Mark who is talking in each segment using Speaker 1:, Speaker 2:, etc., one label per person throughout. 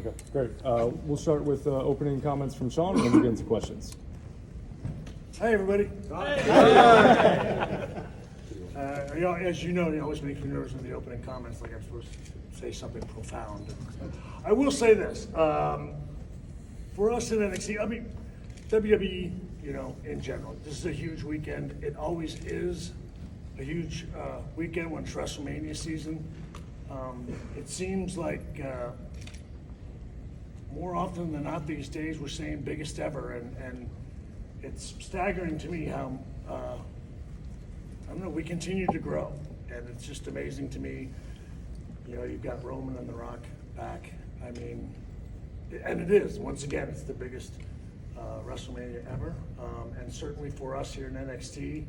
Speaker 1: Okay, great. We'll start with opening comments from Shawn, and then we'll get into questions.
Speaker 2: Hi, everybody. Hi. As you know, it always makes me nervous in the opening comments, like I'm supposed to say something profound. I will say this. For us in NXT, I mean, WWE, in general, this is a huge weekend. It always is a huge weekend when it's WrestleMania season. It seems like more often than not these days we're saying biggest ever, and it's staggering to me how, I don't know, we continue to grow, and it's just amazing to me. You've got Roman and The Rock back. I mean, and it is, once again, it's the biggest WrestleMania ever, and certainly for us here in NXT,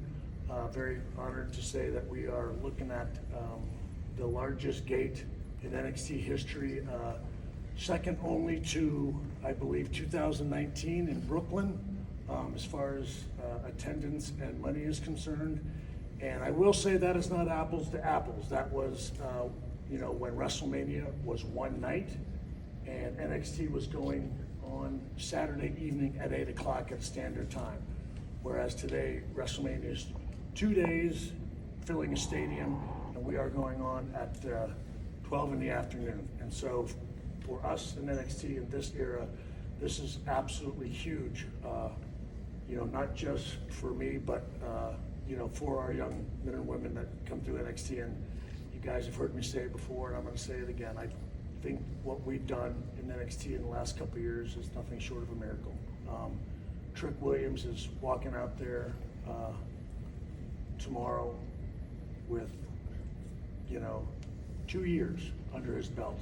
Speaker 2: very honored to say that we are looking at the largest gate in NXT history, second only to, I believe, 2019 in Brooklyn, as far as attendance and money is concerned. And I will say that is not apples to apples. That was, when WrestleMania was one night and NXT was going on Saturday evening at 8 o'clock at standard time. Whereas today, WrestleMania is 2 days, filling a stadium, and we are going on at 12 in the afternoon. And so for us in NXT in this era, this is absolutely huge, not just for me, but for our young men and women that come through NXT. And you guys have heard me say it before, and I'm going to say it again. I think what we've done in NXT in the last couple of years is nothing short of a miracle. Trick Williams is walking out there tomorrow with 2 years under his belt.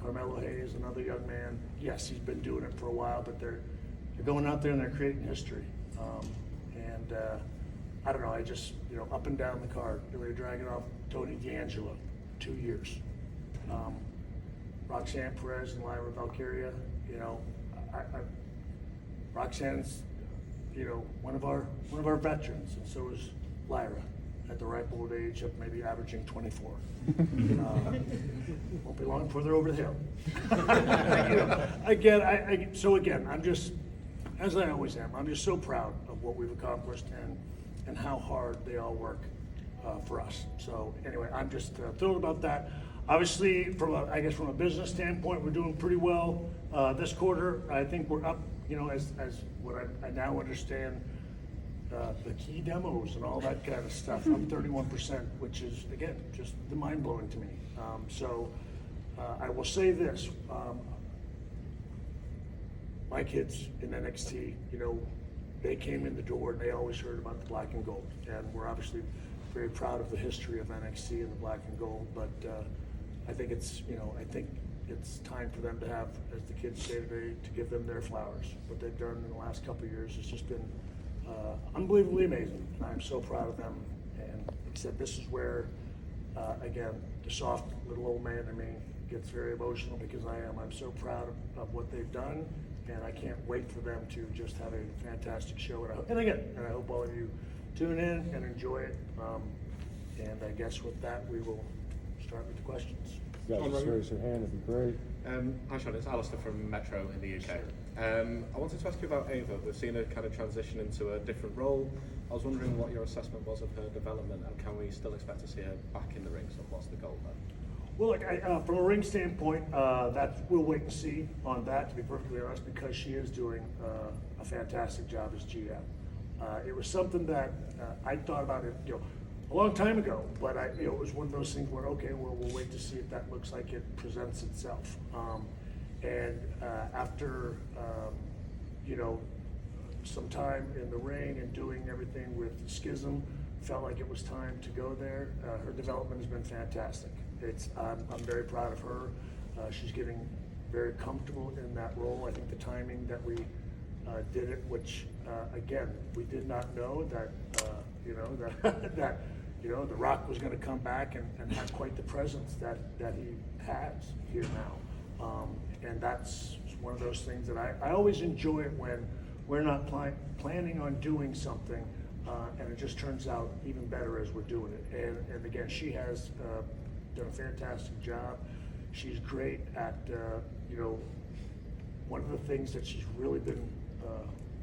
Speaker 2: Carmelo Hayes, another young man. Yes, he's been doing it for a while, but they're going out there and they're creating history. I don't know, I just, up and down the card, they're dragging off Tony D'Angelo, 2 years. Roxanne Perez and Lyra Valkyria, Roxanne's, one of our veterans, and so is Lyra at the ripe old age of maybe averaging 24. Won't be long before they're over the hill. Again, I'm just, as I always am, I'm just so proud of what we've accomplished and how hard they all work for us. So anyway, I'm just thrilled about that. Obviously, from a business standpoint, we're doing pretty well this quarter. I think we're up, as what I now understand, the key demos and all that kind of stuff, up 31%, which is, again, just mind-blowing to me. I will say this, my kids in NXT, they came in the door and they always heard about the black and gold, and we're obviously very proud of the history of NXT and the black and gold, but I think it's time for them to have, as the kids say today, to give them their flowers. What they've done in the last couple of years has just been unbelievably amazing. I'm so proud of them, and except this is where, again, the soft little old man in me gets very emotional because I'm so proud of what they've done, and I can't wait for them to just have a fantastic show. And I hope all of you tune in and enjoy it. And I guess with that, we will start with the questions.
Speaker 1: You guys just raise your hand, it'd be great.
Speaker 3: Hi Shawn, it's Alistair from Metro in the UK. I wanted to ask you about Ava. We've seen her kind of transition into a different role. I was wondering what your assessment was of her development, and can we still expect to see her back in the ring? So what's the goal there?
Speaker 2: Well, look, from a ring standpoint, we'll wait and see on that, to be perfectly honest, because she is doing a fantastic job as GM. It was something that I thought about it, a long time ago, but it was one of those things where, okay, well, we'll wait to see if that looks like it presents itself. After some time in the ring and doing everything with Schism, felt like it was time to go there. Her development has been fantastic. I'm very proud of her. She's getting very comfortable in that role. I think the timing that we did it, which again, we did not know that The Rock was going to come back and have quite the presence that he has here now. And that's one of those things that I always enjoy it when we're not planning on doing something and it just turns out even better as we're doing it. And again, she has done a fantastic job. She's great at, one of the things that she's really been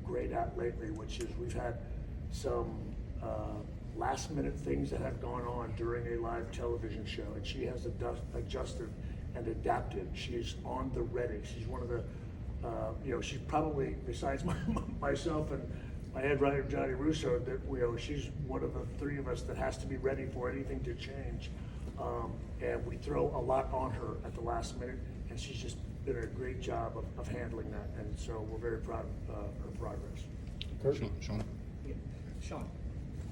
Speaker 2: great at lately, which is we've had some last minute things that have gone on during a live television show, and she has adjusted and adapted. She's on the ready. She's one of the, she's probably, besides myself and my head writer Johnny Russo, that she's one of the three of us that has to be ready for anything to change. And we throw a lot on her at the last minute, and she's just did a great job of handling that, and so we're very proud of her progress.
Speaker 1: Kurt?
Speaker 4: Shawn.
Speaker 5: Yeah. Shawn,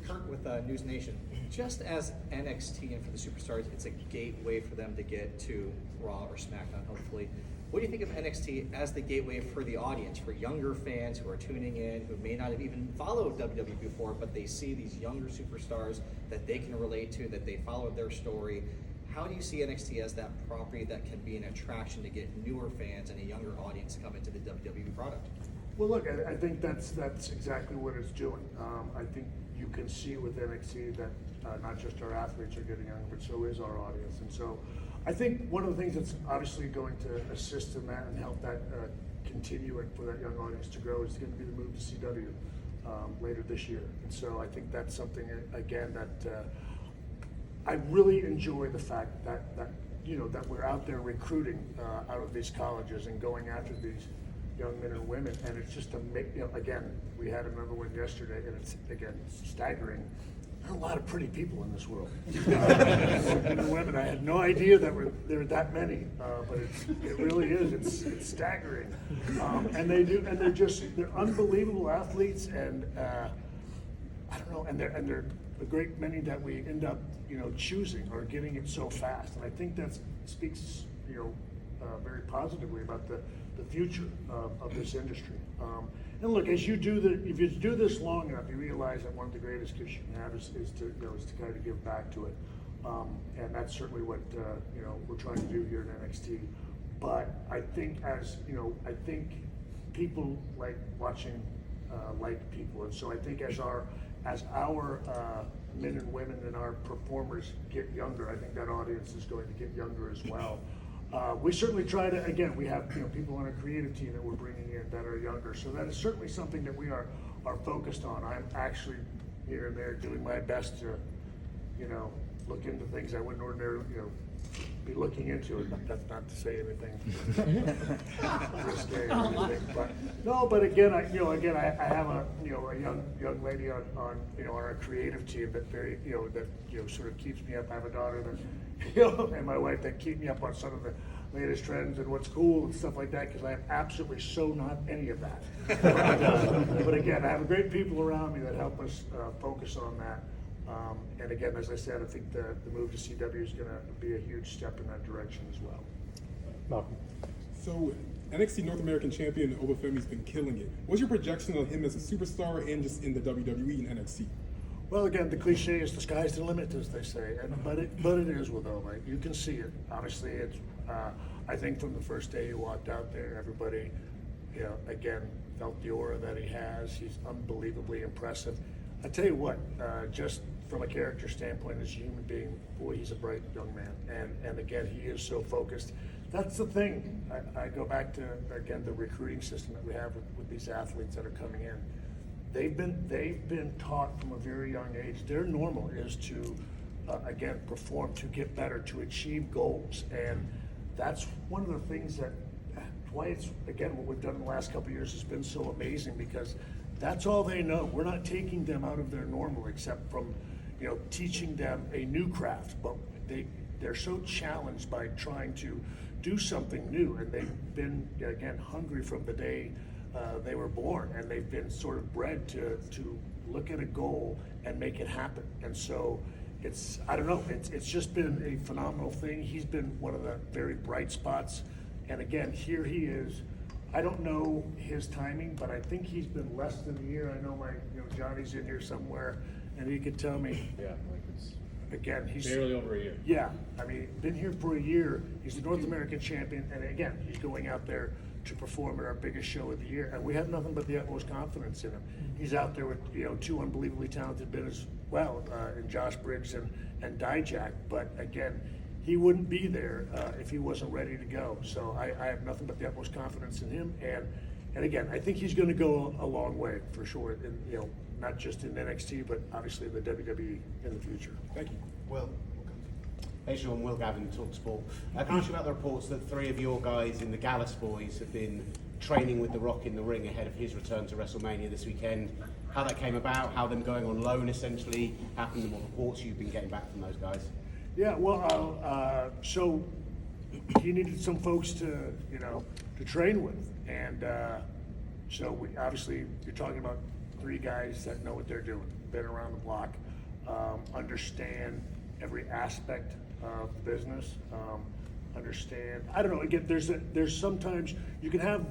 Speaker 5: Kurt with News Nation. Just as NXT and for the Superstars, it's a gateway for them to get to Raw or SmackDown, hopefully. What do you think of NXT as the gateway for the audience, for younger fans who are tuning in, who may not have even followed WWE before, but they see these younger superstars that they can relate to, that they follow their story? How do you see NXT as that property that can be an attraction to get newer fans and a younger audience to come into the WWE product?
Speaker 2: Well, look, I think that's exactly what it's doing. I think you can see with NXT that not just our athletes are getting younger, but so is our audience. And so I think one of the things that's obviously going to assist in that and help that continue and for that young audience to grow is going to be the move to CW later this year. And so I think that's something, again, that I really enjoy the fact that we're out there recruiting out of these colleges and going after these young men and women, and it's just again, we had another one yesterday, and it's again staggering. There are a lot of pretty people in this world. Men and women. I had no idea that there were that many, but it really is. It's staggering, and they're unbelievable athletes, and I don't know, and they're a great many that we end up choosing or getting it so fast, and I think that speaks very positively about the future of this industry. And look, as you do if you do this long enough, you realize that one of the greatest gifts you can have is to kind of give back to it, and that's certainly what we're trying to do here in NXT. But I think I think people like watching like people, and so I think as our men and women and our performers get younger, I think that audience is going to get younger as well. We certainly try to, again, we have people on our creative team that we're bringing in that are younger, so that is certainly something that we are focused on. I'm actually here and there doing my best to, look into things I wouldn't ordinarily, be looking into. That's not to say anything risque or anything, but again, I have a young lady on our creative team that sort of keeps me up. I have a daughter that and my wife that keep me up on some of the latest trends and what's cool and stuff like that, because I am absolutely so not any of that. But again, I have great people around me that help us focus on that. And again, as I said, I think the move to CW is going to be a huge step in that direction as well.
Speaker 1: Malcolm.
Speaker 4: So NXT North American Champion Oba Femi's been killing it. What's your projection of him as a superstar and just in the WWE and NXT?
Speaker 2: Well, again, the cliche is the sky's the limit, as they say, but it is with Oba. You can see it. Obviously, it's. I think from the first day he walked out there, everybody, again, felt the aura that he has. He's unbelievably impressive. I tell you what, just from a character standpoint, as a human being, boy, he's a bright young man, and again, he is so focused. That's the thing. I go back to again the recruiting system that we have with these athletes that are coming in. They've been taught from a very young age. Their normal is to again perform, to get better, to achieve goals, and that's one of the things that why it's again what we've done in the last couple of years has been so amazing, because that's all they know. We're not taking them out of their normal, except from teaching them a new craft, but they're so challenged by trying to do something new, and they've been again hungry from the day they were born, and they've been sort of bred to look at a goal and make it happen. And so it's just been a phenomenal thing. He's been one of the very bright spots, and again, here he is. I don't know his timing, but I think he's been less than a year. I know Johnny's in here somewhere, and he could tell me.
Speaker 6: Yeah, like it's
Speaker 2: again, he's
Speaker 6: barely over a year.
Speaker 2: Yeah, I mean, been here for a year. He's the North American champion, and again, he's going out there to perform at our biggest show of the year, and we have nothing but the utmost confidence in him. He's out there with two unbelievably talented men as well, in Josh Briggs and Dijak. But again, he wouldn't be there if he wasn't ready to go. So I have nothing but the utmost confidence in him. And again, I think he's going to go a long way for sure. In, you know, not just in NXT, but obviously the WWE in the future.
Speaker 4: Thank you.
Speaker 6: Will. Hey Shawn, Will Gavin, TalkSport. Can I ask you about the reports that 3 of your guys in the Gallus boys have been training with The Rock in the ring ahead of his return to WrestleMania this weekend? How that came about, how them going on loan essentially happened, and what reports you've been getting back from those guys?
Speaker 2: Yeah, well, so he needed some folks to, you know, to train with, and so we obviously you're talking about 3 guys that know what they're doing, been around the block, understand every aspect of the business, understand. I don't know. Again, there's sometimes you can have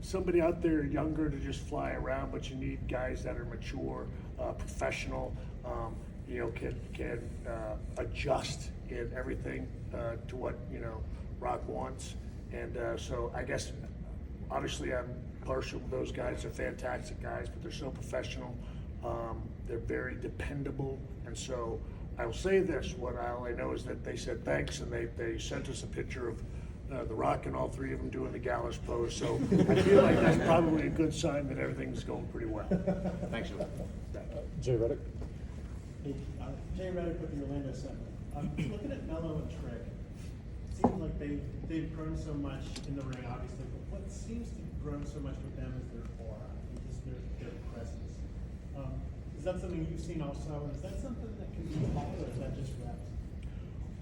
Speaker 2: somebody out there younger to just fly around, but you need guys that are mature, professional. You know, can adjust in everything to what, you know, Rock wants. And so I guess obviously I'm partial to those guys. They're fantastic guys, but they're so professional. They're very dependable, and so I will say this: all I know is that they said thanks, and they sent us a picture of The Rock and all 3 of them doing the Gallus pose. So I feel like that's probably a good sign that everything's going pretty well.
Speaker 6: Thanks, Shawn.
Speaker 1: Jay Reddick.
Speaker 7: Hey, Jay Reddick with the Orlando Center. Looking at Bello and Trick, it seems like they've grown so much in the ring, obviously, but what seems to have grown so much with them is their aura, and just their presence. Is that something you've seen also, and is that something that can be taught, or is that just reps?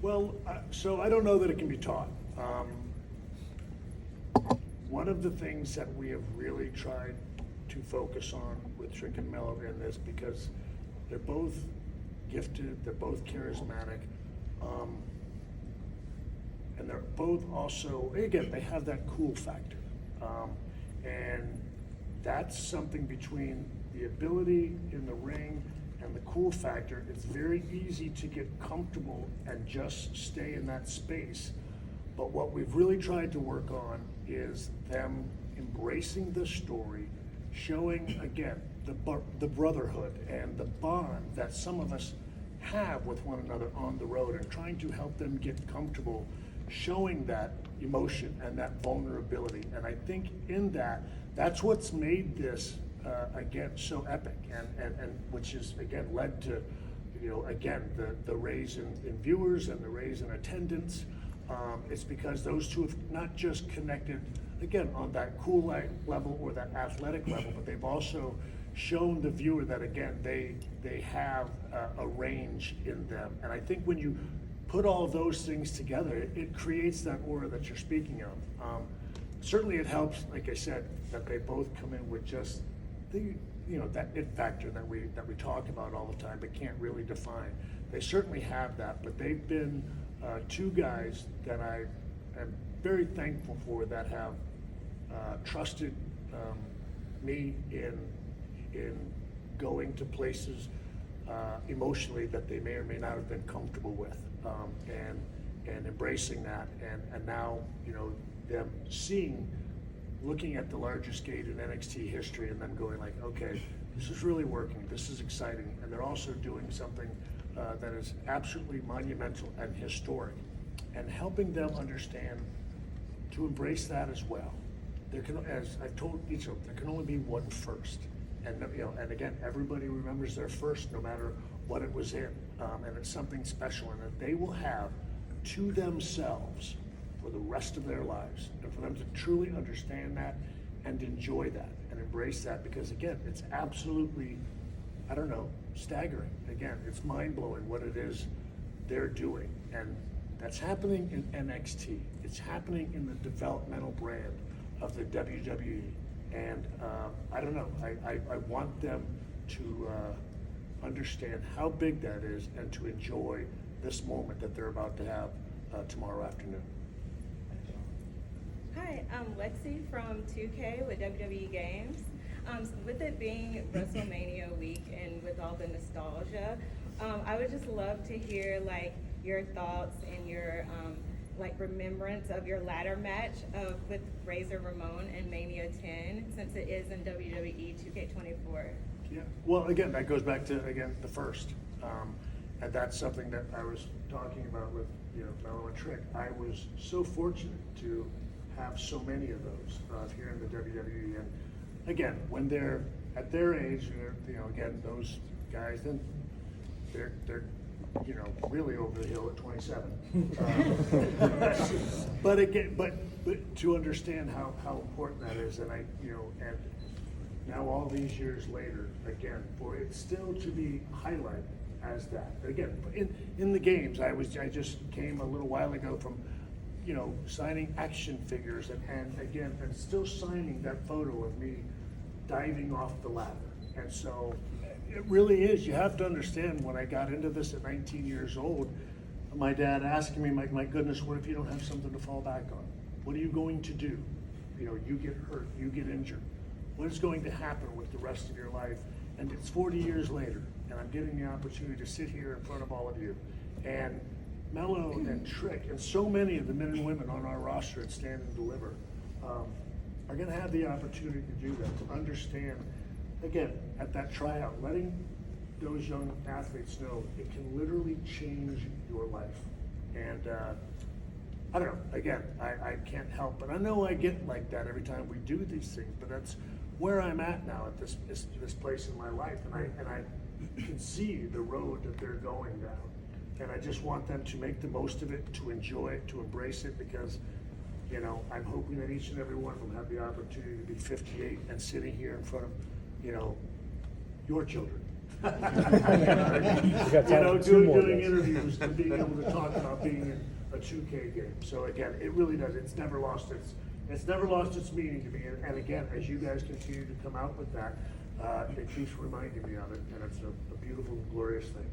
Speaker 2: Well, so I don't know that it can be taught. One of the things that we have really tried to focus on with Trick and Mello in this, because they're both gifted, they're both charismatic, and they're both also, again, they have that cool factor. And that's something between the ability in the ring and the cool factor. It's very easy to get comfortable and just stay in that space. But what we've really tried to work on is them embracing the story, showing, again, the brotherhood and the bond that some of us have with one another on the road, and trying to help them get comfortable showing that emotion and that vulnerability. And I think in that's what's made this again so epic, and which is again led to, you know, again the raise in viewers and the raise in attendance. It's because those two have not just connected again on that cool level or that athletic level, but they've also shown the viewer that again they have a range in them. And I think when you put all of those things together, it creates that aura that you're speaking of. Certainly it helps, like I said, that they both come in with just the, you know, that it factor that we talk about all the time but can't really define. They certainly have that, but they've been 2 guys that I am very thankful for, that have trusted me in going to places emotionally that they may or may not have been comfortable with, and embracing that, and now, you know, them looking at the largest gate in NXT history, and then going like, okay, this is really working, this is exciting, and they're also doing something that is absolutely monumental and historic, and helping them understand to embrace that as well. There can, as I've told each of them, there can only be one first, and you know, and again, everybody remembers their first, no matter what it was in, and it's something special, and that they will have to themselves for the rest of their lives, and for them to truly understand that and enjoy that and embrace that, because again, it's absolutely, I don't know, staggering. Again, it's mind-blowing what it is they're doing, and that's happening in NXT. It's happening in the developmental brand of the WWE, and I don't know, I want them to understand how big that is, and to enjoy this moment that they're about to have tomorrow afternoon.
Speaker 8: Hi, I'm Lexi from 2K with WWE Games. With it being WrestleMania week and with all the nostalgia, I would just love to hear like your thoughts and your like remembrance of your ladder match with Razor Ramon in Mania 10, since it is in WWE 2K24.
Speaker 2: Yeah. Well, again, that goes back to the first, And that's something that I was talking about with, Bello and Trick. I was so fortunate to have so many of those here in the WWE. And again, when they're at their age, again, those guys, then they're really over the hill at 27. But again, but to understand how important that is, and and now all these years later, again, for it still to be highlighted as that. Again, in the games, I just came a little while ago from, signing action figures and still signing that photo of me diving off the ladder. And so it really is, you have to understand, when I got into this at 19 years old, my dad asking me, my goodness, what if you don't have something to fall back on? What are you going to do? You get hurt, you get injured. What is going to happen with the rest of your life? And it's 40 years later, and I'm getting the opportunity to sit here in front of all of you. And Bello and Trick, and so many of the men and women on our roster at Stand and Deliver are going to have the opportunity to do that, to understand, again, at that tryout, letting those young athletes know it can literally change your life. And I don't know, again, I can't help, but I know I get like that every time we do these things, but that's where I'm at now at this place in my life, and I can see the road that they're going down. And I just want them to make the most of it, to enjoy it, to embrace it, because, I'm hoping that each and every one of them have the opportunity to be 58 and sitting here in front of, your children. Doing interviews and being able to talk about being in a 2K game. So again, it really does. It's never lost its meaning to me. And again, as you guys continue to come out with that, it keeps reminding me of it, and it's a beautiful, glorious thing.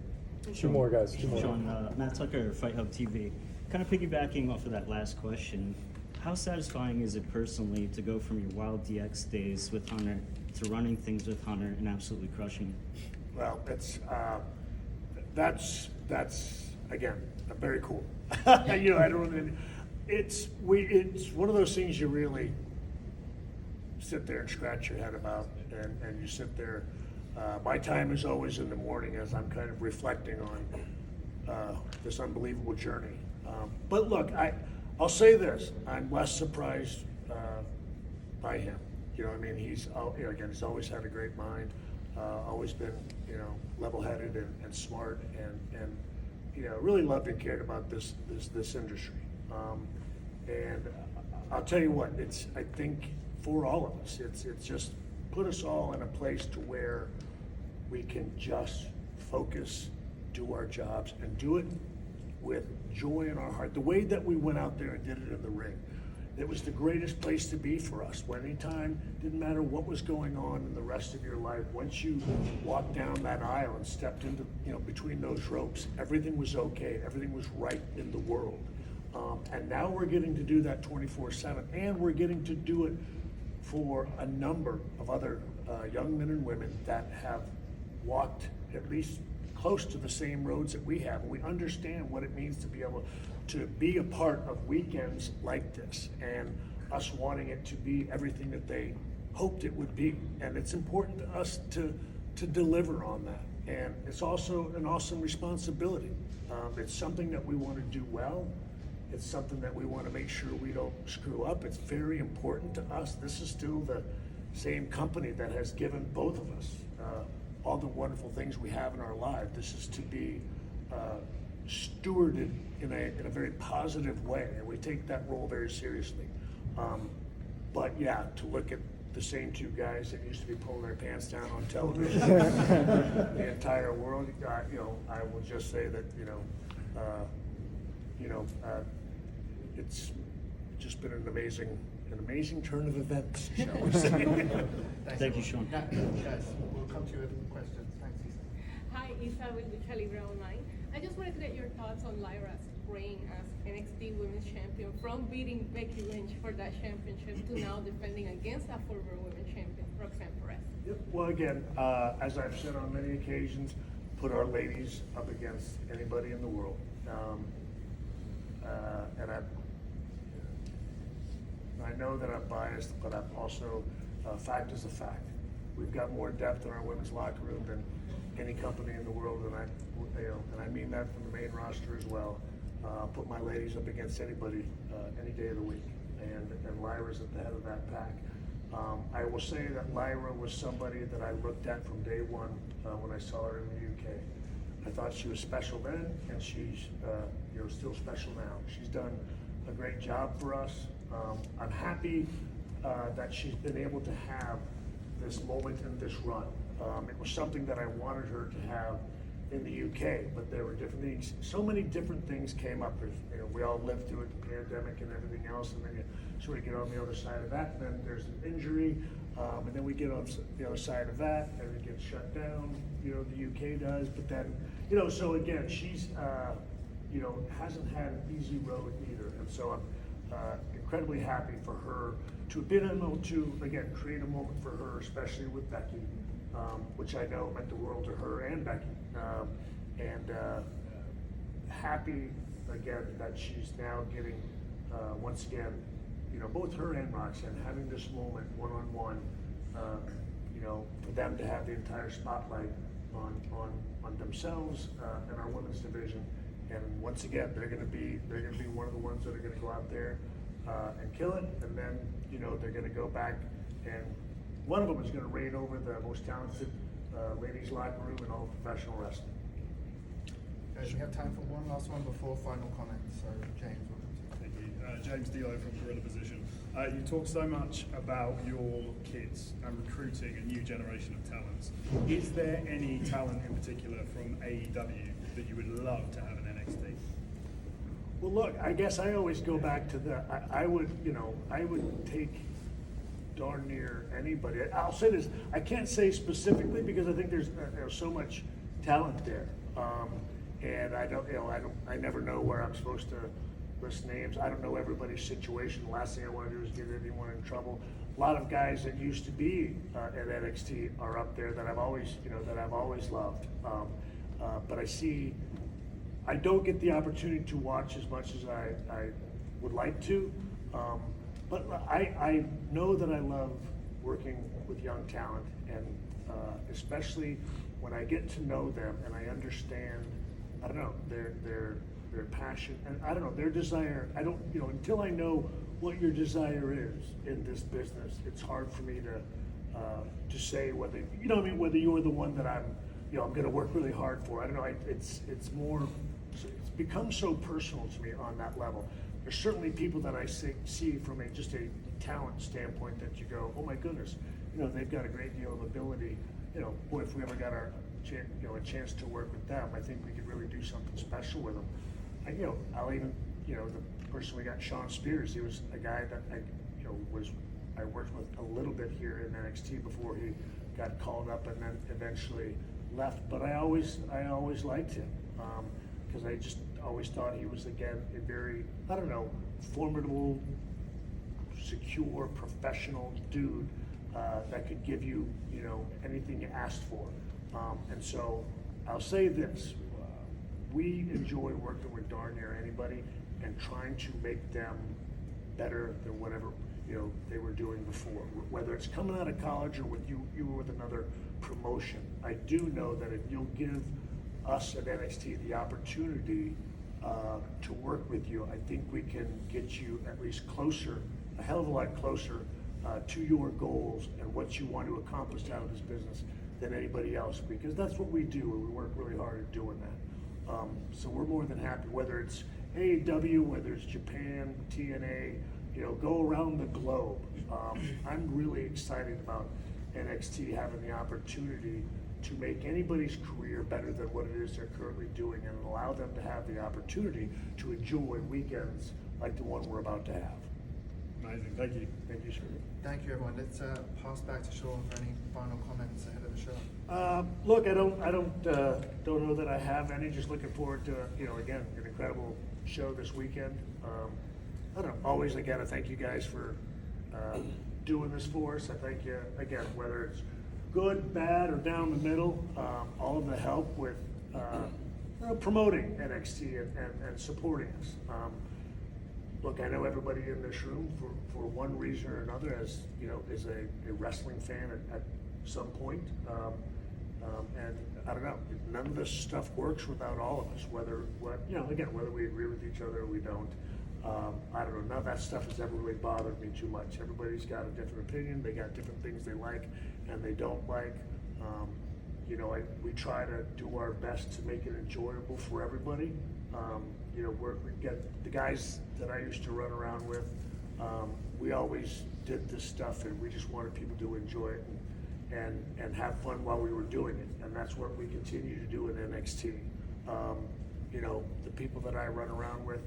Speaker 1: Two more guys.
Speaker 9: Shawn, Matt Tucker, Fight Hub TV. Kind of piggybacking off of that last question, how satisfying is it personally to go from your wild DX days with Hunter to running things with Hunter and absolutely crushing it?
Speaker 2: Well, that's again very cool. I don't. It's one of those things you really sit there and scratch your head about, and you sit there. My time is always in the morning as I'm kind of reflecting on this unbelievable journey. But look, I'll say this: I'm less surprised by him. He's he's always had a great mind, always been level-headed and smart, and really loved and cared about this industry. And I'll tell you what, I think for all of us, it's just put us all in a place to where we can just focus, do our jobs, and do it with joy in our heart. The way that we went out there and did it in the ring, it was the greatest place to be for us. Anytime, didn't matter what was going on in the rest of your life, once you walked down that aisle and stepped into, between those ropes, everything was okay, everything was right in the world. And now we're getting to do that 24/7, and we're getting to do it for a number of other young men and women that have walked at least close to the same roads that we have. And we understand what it means to be able to be a part of weekends like this, and us wanting it to be everything that they hoped it would be. And it's important to us to deliver on that. And it's also an awesome responsibility. It's something that we want to do well. It's something that we want to make sure we don't screw up. It's very important to us. This is still the same company that has given both of us all the wonderful things we have in our life. This is to be stewarded in a very positive way, and we take that role very seriously. But yeah, to look at the same two guys that used to be pulling their pants down on television, the entire world, I will just say that it's just been an amazing turn of events, shall we say.
Speaker 9: Thank you, Shawn.
Speaker 6: Yes, we'll come to you with questions. Thanks, Isa.
Speaker 10: Hi, Isa with the Libra Online. I just wanted to get your thoughts on Lyra's reign as NXT Women's Champion, from beating Becky Lynch for that championship to now defending against a former Women's Champion, Roxanne Perez.
Speaker 2: Yep. Well, again, as I've said on many occasions, put our ladies up against anybody in the world. And I know that I'm biased, but I'm also, fact is a fact. We've got more depth in our women's locker room than any company in the world, and and I mean that from the main roster as well. Put my ladies up against anybody any day of the week, and Lyra's at the head of that pack. I will say that Lyra was somebody that I looked at from day one when I saw her in the UK. I thought she was special then, and she's still special now. She's done a great job for us. I'm happy that she's been able to have this moment and this run. It was something that I wanted her to have in the UK, but there were different things. So many different things came up. We all lived through it, the pandemic and everything else, and then you sort of get on the other side of that, and then there's an injury, and then we get on the other side of that, and it gets shut down. The UK does, but then, so again, she's, hasn't had an easy road either, and so I'm incredibly happy for her to have been able to, again, create a moment for her, especially with Becky, which I know meant the world to her and Becky, and happy again that she's now getting once again, both her and Roxanne having this moment one-on-one, for them to have the entire spotlight on themselves and our women's division. And once again, they're going to be one of the ones that are going to go out there and kill it, and then they're going to go back, and one of them is going to reign over the most talented ladies locker room in all professional wrestling.
Speaker 11: Guys, we have time for one last one before final comments. So James, welcome to you.
Speaker 12: Thank you. James Dio from Gorilla Position. You talk so much about your kids and recruiting a new generation of talents. Is there any talent in particular from AEW that you would love to have in NXT?
Speaker 2: Well, look, I guess I always go back to I would take darn near anybody. I'll say this, I can't say specifically because I think there's so much talent there. And I never know where I'm supposed to list names. I don't know everybody's situation. The last thing I want to do is get anyone in trouble. A lot of guys that used to be at NXT are up there that I've always loved. But I don't get the opportunity to watch as much as I would like to. But I know that I love working with young talent, and especially when I get to know them and I understand, I don't know, their passion, and I don't know, their desire. I don't, until I know what your desire is in this business, it's hard for me to say whether, whether you're the one that I'm going to work really hard for. I don't know, it's become so personal to me on that level. There's certainly people that I see from just a talent standpoint that you go, oh my goodness, they've got a great deal of ability. Boy, if we ever got a chance to work with them, I think we could really do something special with them. I'll even, the person we got, Shawn Spears, he was a guy that I worked with a little bit here in NXT before he got called up and then eventually left. But I always liked him because I just always thought he was, again, a very, formidable, secure, professional dude that could give you, anything you asked for. And so I'll say this, we enjoy working with darn near anybody and trying to make them better than whatever they were doing before. Whether it's coming out of college or with you were with another promotion. I do know that if you'll give us at NXT the opportunity to work with you, I think we can get you at least closer, a hell of a lot closer to your goals and what you want to accomplish out of this business than anybody else, because that's what we do, and we work really hard at doing that. So we're more than happy, whether it's AEW, whether it's Japan, TNA, go around the globe. I'm really excited about NXT having the opportunity to make anybody's career better than what it is they're currently doing, and allow them to have the opportunity to enjoy weekends like the one we're about to have.
Speaker 12: Amazing, thank you.
Speaker 2: Thank you, sir.
Speaker 11: Thank you, everyone. Let's pass back to Shawn for any final comments ahead of the show.
Speaker 2: Look, I don't know that I have any. Just looking forward to again, an incredible show this weekend. I don't know. Always again, I thank you guys for doing this for us. I thank you again, whether it's good, bad, or down the middle. All of the help with promoting NXT and supporting us. Look, I know everybody in this room, for one reason or another, is a wrestling fan at some point. And I don't know, none of this stuff works without all of us, whether we agree with each other or we don't. I don't know, none of that stuff has ever really bothered me too much. Everybody's got a different opinion, they got different things they like and they don't like. We try to do our best to make it enjoyable for everybody. We get the guys that I used to run around with, we always did this stuff and we just wanted people to enjoy it and have fun while we were doing it. And that's what we continue to do in NXT. The people that I run around with,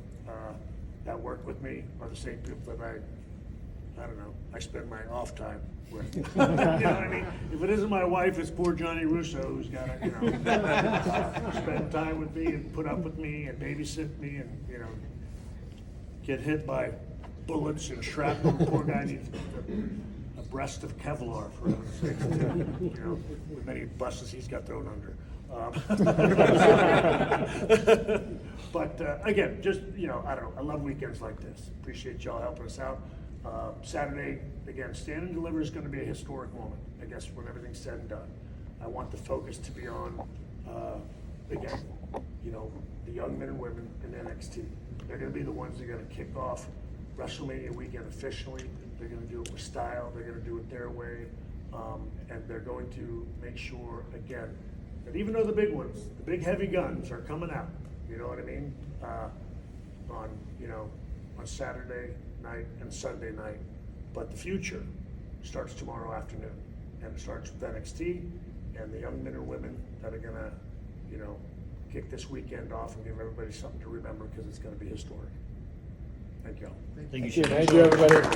Speaker 2: that work with me are the same people that I don't know, I spend my off time with. You know what I mean? If it isn't my wife, it's poor Johnny Russo who's got to, spend time with me and put up with me and babysit me and, get hit by bullets and shrapnel. The poor guy needs a breast of Kevlar, for heaven's sake, with many buses he's got thrown under. But again, just, I don't know, I love weekends like this. Appreciate y'all helping us out. Saturday, again, Stand and Deliver is going to be a historic moment, I guess, when everything's said and done. I want the focus to be on, again, the young men and women in NXT. They're going to be the ones that are going to kick off WrestleMania weekend officially. They're going to do it with style. They're going to do it their way. And they're going to make sure, again, that even though the big ones, the big heavy guns are coming out, you know what I mean? On Saturday night and Sunday night. But the future starts tomorrow afternoon. And it starts with NXT and the young men and women that are gonna, kick this weekend off and give everybody something to remember because it's gonna be historic. Thank y'all.
Speaker 9: Thank you, Shawn.
Speaker 1: Thank you, everybody.